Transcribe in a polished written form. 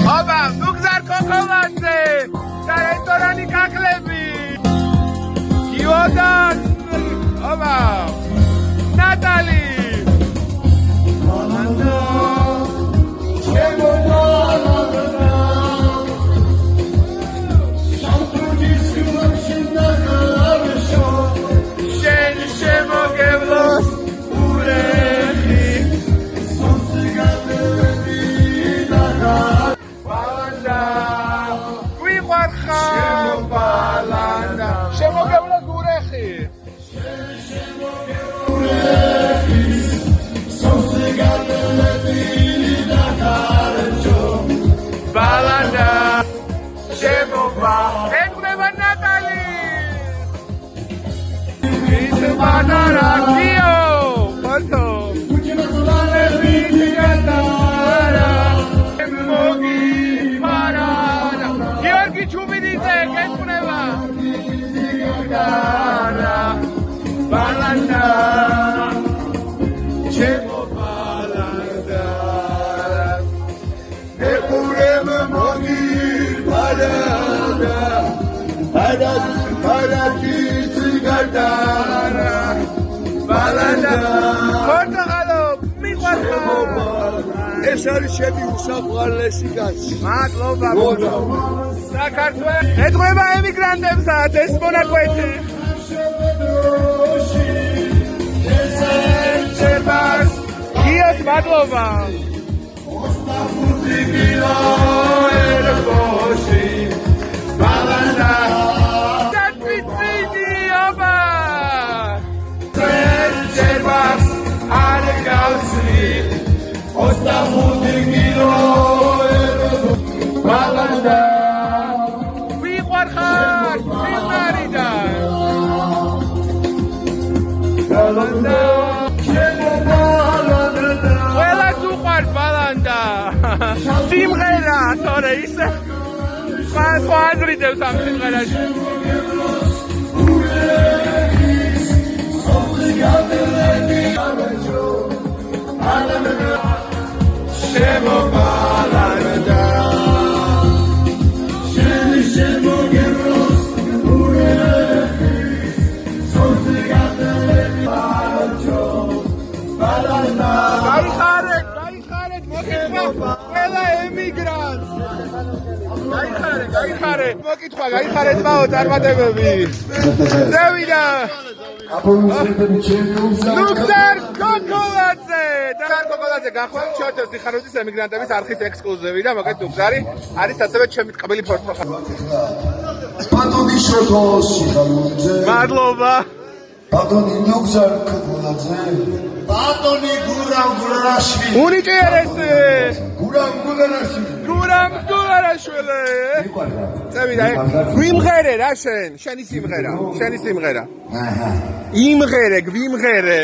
აბა, ნუგზარ კოკოლაძე და რესტორანი კაკლები. გიოდან, აბა, ნატალი. ეს არის ჩემი უსაყვარლესი კაცი. მადლობა. საქართველოს ეთყობა ემიგრანტებსაც ეს მონაკვეთი. გიოს მადლობა. სიმღერა, თორე ისე სხვა აზრიდებს ამ სიმღერაში. მოკითხვა გაიხარე ძმაო წარმატებები. ზევიდა ნუგზარ კოკოლაძე გახვალ ჩოჩოს სიხაროძის ემიგრანტების არხის ექსკლუზივი და მოკეთ ნუგზარი არის ასევე ჩემი ტყბილი ფორტფოლო. ბატონი შოთო სიხაროძე. მადლობა. ბატონი ნუგზარ კოკოლაძე. ბატონი გურამ გულარაშვილი. უნიჭიერესი. გურამ გულარაშვილი. წევიდა გვიმღერე რა შენი სიმღერა იმღერე გვიმღერე